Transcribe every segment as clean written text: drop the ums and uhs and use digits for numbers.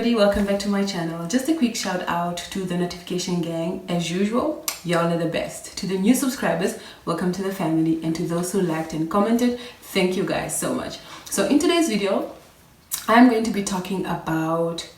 everybody, welcome back to my channel. Just a quick shout out to the notification gang. As usual, y'all are the best. To the new subscribers, welcome to the family, and to those who liked and commented, thank you guys so much. So in today's video, I'm going to be talking about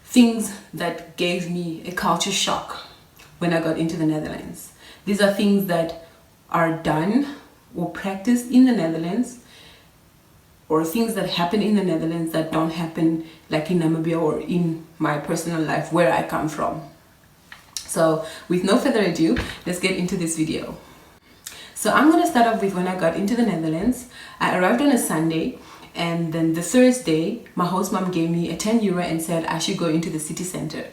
things that gave me a culture shock when I got into the Netherlands. These are things that are done or practiced in the Netherlands, or things that happen in the Netherlands that don't happen like in Namibia or in my personal life where I come from. So with no further ado, let's get into this video. So I'm gonna start off with when I got into the Netherlands. I arrived on a Sunday, and then the Thursday, my host mom gave me a €10 and said I should go into the city center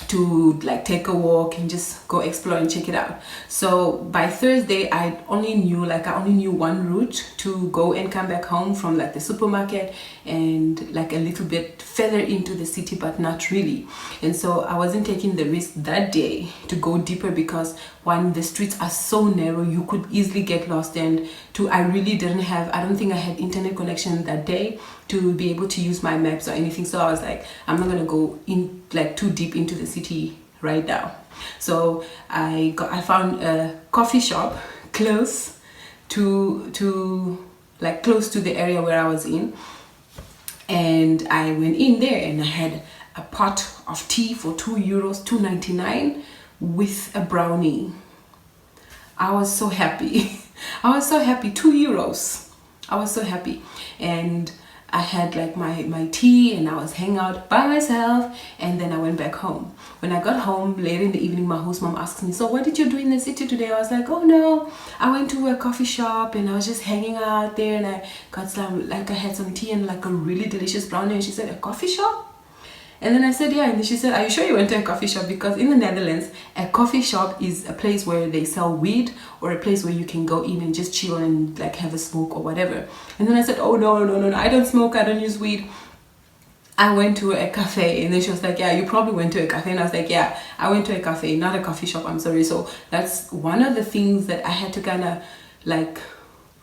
to like take a walk and just go explore and check it out. So by Thursday, I only knew one route to go and come back home from like the supermarket and like a little bit further into the city, but not really. And so I wasn't taking the risk that day to go deeper because one, the streets are so narrow, you could easily get lost, and two, I don't think I had internet connection that day to be able to use my maps or anything. So I was like, I'm not gonna go in like too deep into the city right now. So I found a coffee shop close to the area where I was in, and I went in there and I had a pot of tea for €2, $2.99 with a brownie. I was so happy. I was so happy. €2. I was so happy. And I had like my tea and I was hanging out by myself, and then I went back home. When I got home later in the evening, my host mom asked me, so what did you do in the city today? I was like, oh no, I went to a coffee shop and I was just hanging out there, and I got I had some tea and like a really delicious brownie. And she said, a coffee shop? And then I said, yeah. And then she said, are you sure you went to a coffee shop? Because in the Netherlands, a coffee shop is a place where they sell weed, or a place where you can go in and just chill and like have a smoke or whatever. And then I said, oh no, I don't smoke, I don't use weed. I went to a cafe. And then she was like, yeah, you probably went to a cafe. And I was like, yeah, I went to a cafe, not a coffee shop, I'm sorry. So that's one of the things that I had to kind of like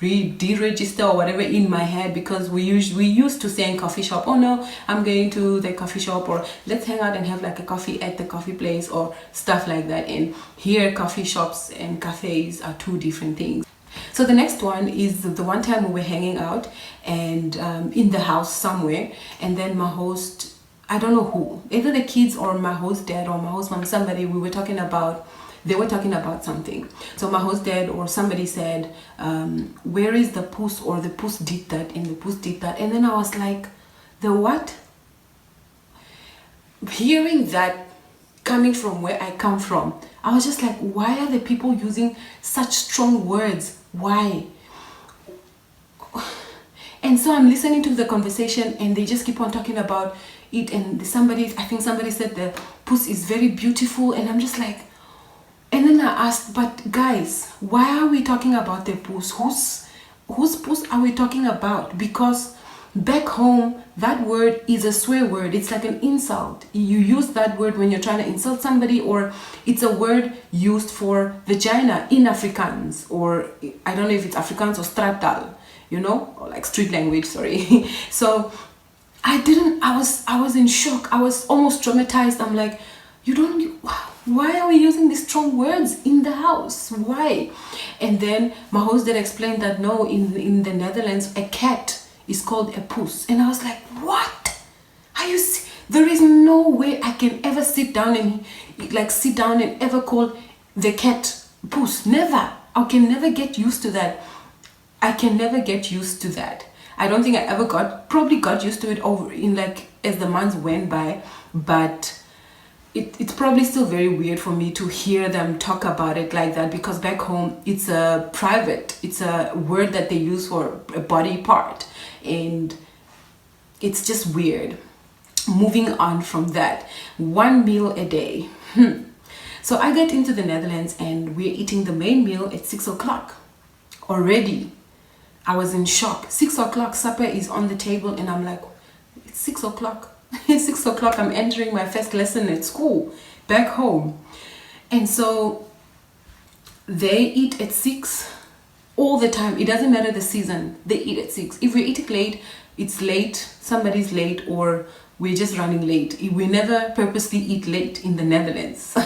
deregister or whatever in my head, because we used to say in coffee shop, oh no, I'm going to the coffee shop, or let's hang out and have like a coffee at the coffee place or stuff like that. And here coffee shops and cafes are two different things. So the next one is the one time we were hanging out and in the house somewhere, and then my host, I don't know who, either the kids or my host dad or my host mom, somebody, they were talking about something. So my host dad or somebody said, where is the puss, or the puss did that and the puss did that. And then I was like, the what? Hearing that coming from where I come from, I was just like, why are the people using such strong words? Why? And so I'm listening to the conversation and they just keep on talking about it, and I think somebody said the puss is very beautiful, and I'm just like, and then I asked, but guys, why are we talking about the puss? Whose puss are we talking about? Because back home, that word is a swear word. It's like an insult. You use that word when you're trying to insult somebody, or it's a word used for vagina in Afrikaans, or I don't know if it's Afrikaans or straattal, or like street language, sorry. So I was in shock. I was almost traumatized. I'm like, why are we using these strong words in the house? Why? And then my host dad explained that no, in the Netherlands, a cat is called a puss. And I was like, what? There is no way I can ever sit down and ever call the cat puss. Never. I can never get used to that. I don't think I ever probably got used to it as the months went by, but it's probably still very weird for me to hear them talk about it like that, because back home it's a word that they use for a body part, and it's just weird. Moving on from that, 1 meal a day. So I get into the Netherlands and we're eating the main meal at 6 o'clock already. I was in shock. 6 o'clock, supper is on the table, and I'm like, it's 6 o'clock. 6 o'clock, I'm entering my first lesson at school back home. And so they eat at 6 all the time. It doesn't matter the season, they eat at 6. If we eat it late, it's late, somebody's late, or we're just running late. We never purposely eat late in the Netherlands.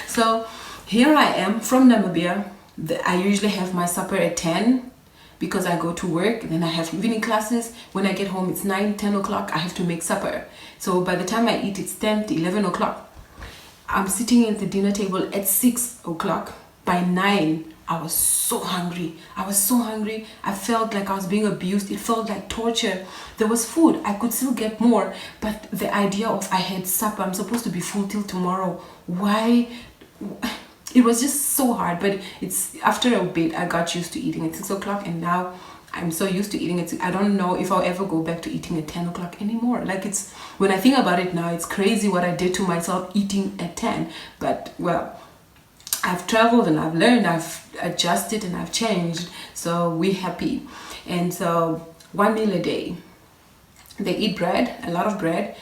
So here I am from Namibia. I usually have my supper at 10 because I go to work, and then I have evening classes. When I get home, it's 9, 10 o'clock. I have to make supper. So by the time I eat, it's 10 to 11 o'clock. I'm sitting at the dinner table at 6 o'clock. By 9, I was so hungry. I felt like I was being abused. It felt like torture. There was food. I could still get more. But the idea of I had supper, I'm supposed to be full till tomorrow. Why? It was just so hard. But it's after a bit, I got used to eating at 6 o'clock. And now I'm so used to eating at I don't know if I'll ever go back to eating at 10 o'clock anymore. Like, it's, when I think about it now, it's crazy what I did to myself eating at 10. But, well, I've traveled and I've learned, I've adjusted and I've changed. So we're happy. And so 1 meal a day. They eat bread, a lot of bread.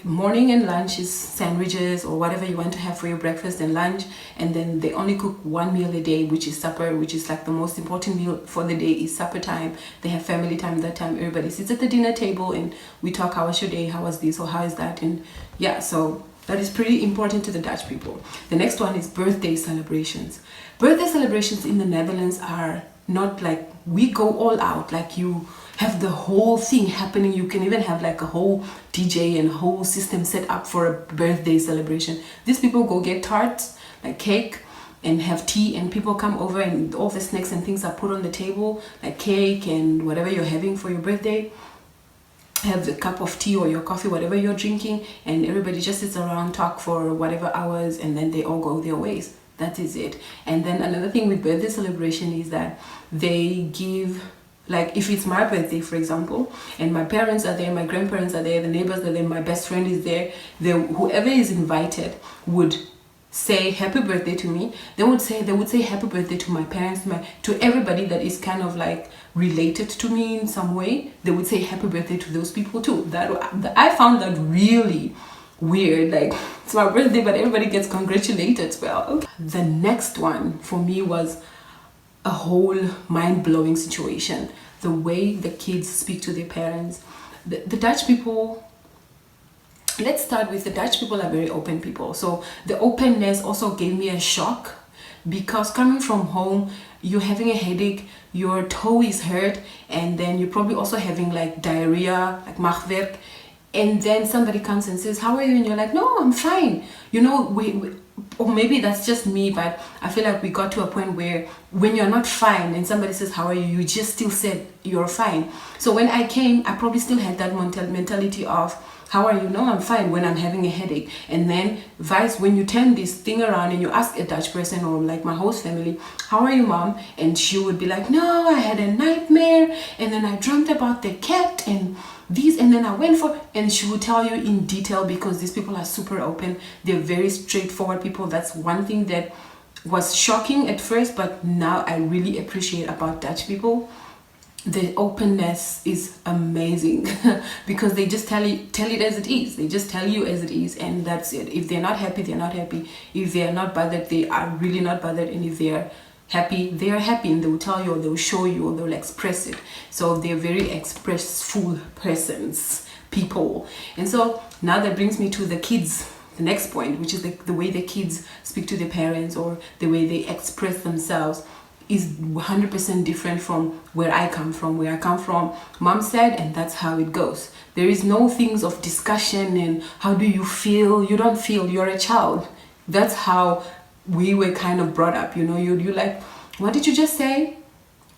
Morning and lunch is sandwiches or whatever you want to have for your breakfast and lunch. And then they only cook 1 meal a day, which is supper, which is like the most important meal for the day is supper time. They have family time that time. Everybody sits at the dinner table and we talk, how was your day? How was this? Or how is that? And yeah, so that is pretty important to the Dutch people. The next one is birthday celebrations. Birthday celebrations in the Netherlands are not like we go all out, like you have the whole thing happening. You can even have like a whole DJ and whole system set up for a birthday celebration. These people go get tarts, like cake, and have tea, and people come over and all the snacks and things are put on the table, like cake and whatever you're having for your birthday. Have a cup of tea or your coffee, whatever you're drinking, and everybody just sits around, talk for whatever hours, and then they all go their ways. That is it. And then another thing with birthday celebration is that they give, like if it's my birthday, for example, and my parents are there, my grandparents are there, the neighbors are there, my best friend is there, whoever is invited would say happy birthday to me. They would say happy birthday to my parents, to everybody that is kind of like related to me in some way. They would say happy birthday to those people too. I found that really weird. Like, it's my birthday but everybody gets congratulated. Well, okay. The next one for me was a whole mind-blowing situation. The way the kids speak to their parents. The Dutch people, let's start with the Dutch people are very open people. So the openness also gave me a shock, because coming from home, you're having a headache, your toe is hurt, and then you're probably also having like diarrhea, like maagwerk, and then somebody comes and says, how are you? And you're like, no, I'm fine. You know, or maybe that's just me, but I feel like we got to a point where when you're not fine and somebody says, how are you? You just still said you're fine. So when I came, I probably still had that mentality of, how are you? No, I'm fine, when I'm having a headache. And then when you turn this thing around and you ask a Dutch person or like my host family, how are you, mom? And she would be like, no, I had a nightmare, and then I dreamt about the cat and these, and then I went for, and she would tell you in detail, because these people are super open. They're very straightforward people. That's one thing that was shocking at first, but now I really appreciate about Dutch people. The openness is amazing because they just tell it as it is. They just tell you as it is, and that's it. If they're not happy, they're not happy. If they are not bothered, they are really not bothered. And if they are happy, they are happy, and they will tell you, or they will show you, or they will express it. So they're very expressful persons, people. And so now that brings me to the kids, the next point, which is the way the kids speak to their parents, or the way they express themselves, is 100% different from where I come from. Where I come from, mom said, and that's how it goes. There is no things of discussion and how do you feel? You don't feel, you're a child. That's how we were kind of brought up, you know. You like, what did you just say?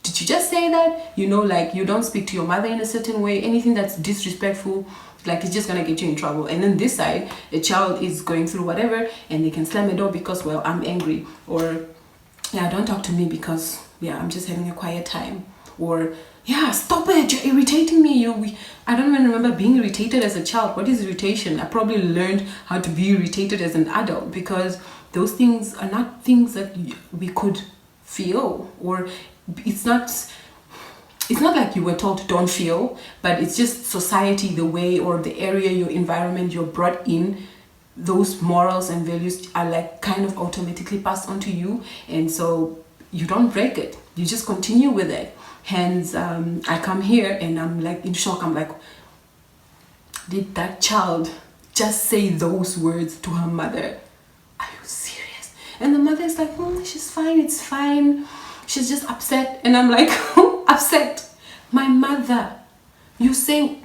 Did you just say that? You know, like, you don't speak to your mother in a certain way. Anything that's disrespectful, like, it's just gonna get you in trouble. And then this side, a child is going through whatever and they can slam a door because, well, I'm angry, or yeah, don't talk to me because, yeah, I'm just having a quiet time, or yeah, stop it, you're irritating me. I don't even remember being irritated as a child. What is irritation? I probably learned how to be irritated as an adult, because those things are not things that we could feel, or it's not like you were told don't feel, but it's just society, the way, or the area, your environment, you're brought in. Those morals and values are like kind of automatically passed on to you, and so you don't break it, you just continue with it. Hence, I come here and I'm like in shock. I'm like, did that child just say those words to her mother. Are you serious? And the mother is like, she's fine, it's fine. She's just upset. And I'm like, upset? My mother. You say,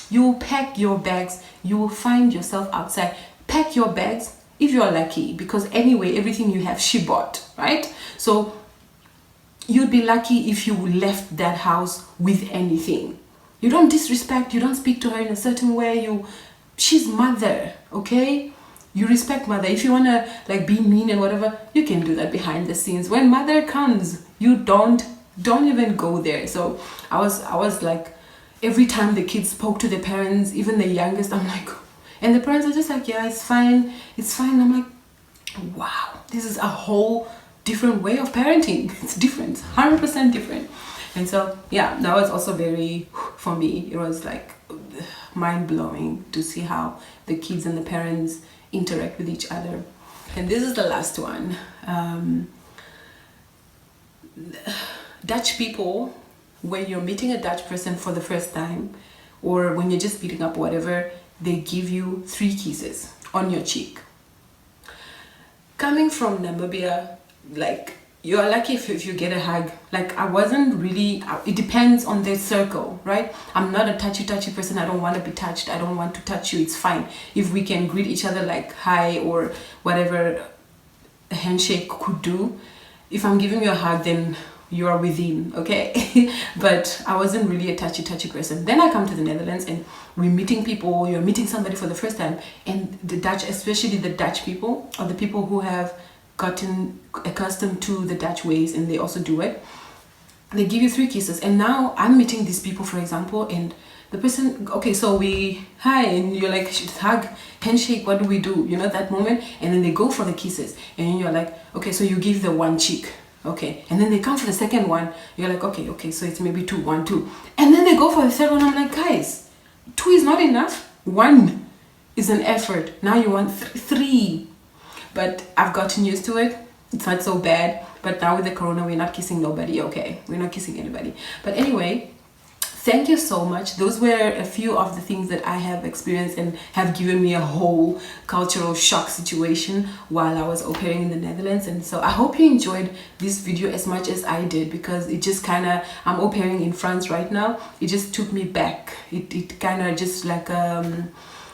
you will pack your bags. You will find yourself outside. Pack your bags if you're lucky. Because anyway, everything you have, she bought, right? So you'd be lucky if you left that house with anything. You don't disrespect, you don't speak to her in a certain way. She's mother, okay? You respect mother. If you wanna like be mean and whatever, you can do that behind the scenes. When mother comes, you don't even go there. So I was like, every time the kids spoke to their parents, even the youngest, I'm like, and the parents are just like, yeah, it's fine, it's fine. I'm like, wow, this is a whole different way of parenting. It's different, 100% different. And so yeah, that was also very, for me, it was like mind-blowing to see how the kids and the parents interact with each other. And this is the last one. Dutch people, when you're meeting a Dutch person for the first time, or when you're just meeting up, whatever, they give you 3 kisses on your cheek. Coming from Namibia, like, you're lucky if you get a hug. Like, I wasn't really, it depends on their circle, right? I'm not a touchy person. I don't want to be touched. I don't want to touch you. It's fine if we can greet each other like hi or whatever a handshake could do. If I'm giving you a hug, then you are within, okay? But I wasn't really a touchy person. Then I come to the Netherlands and we're meeting people. You're meeting somebody for the first time, and the Dutch, especially the Dutch people, or the people who have gotten accustomed to the Dutch ways and they also do it, they give you 3 kisses. And now I'm meeting these people, for example, and the person, okay, so we hi, and you're like, hug, handshake, what do we do, you know, that moment. And then they go for the kisses, and you're like, okay, so you give the 1 cheek, okay, and then they come for the second one. You're like, okay, so it's maybe 2, 1, 2, and then they go for the third one. I'm like, guys, 2 is not enough, 1 is an effort. Now you want 3. But I've gotten used to it. It's not so bad. But now with the corona, we're not kissing nobody, okay? We're not kissing anybody. But anyway, thank you so much. Those were a few of the things that I have experienced and have given me a whole cultural shock situation while I was au pairing in the Netherlands. And so I hope you enjoyed this video as much as I did, because it just kind of, I'm au pairing in France right now. It just took me back. It kind of just like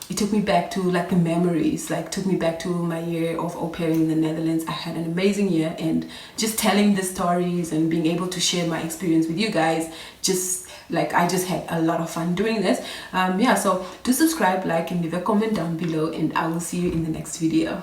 it took me back to like the memories, like took me back to my year of au pairing in the Netherlands. I had an amazing year, and just telling the stories and being able to share my experience with you guys, just like I just had a lot of fun doing this. Yeah, so do subscribe, like, and leave a comment down below, and I will see you in the next video.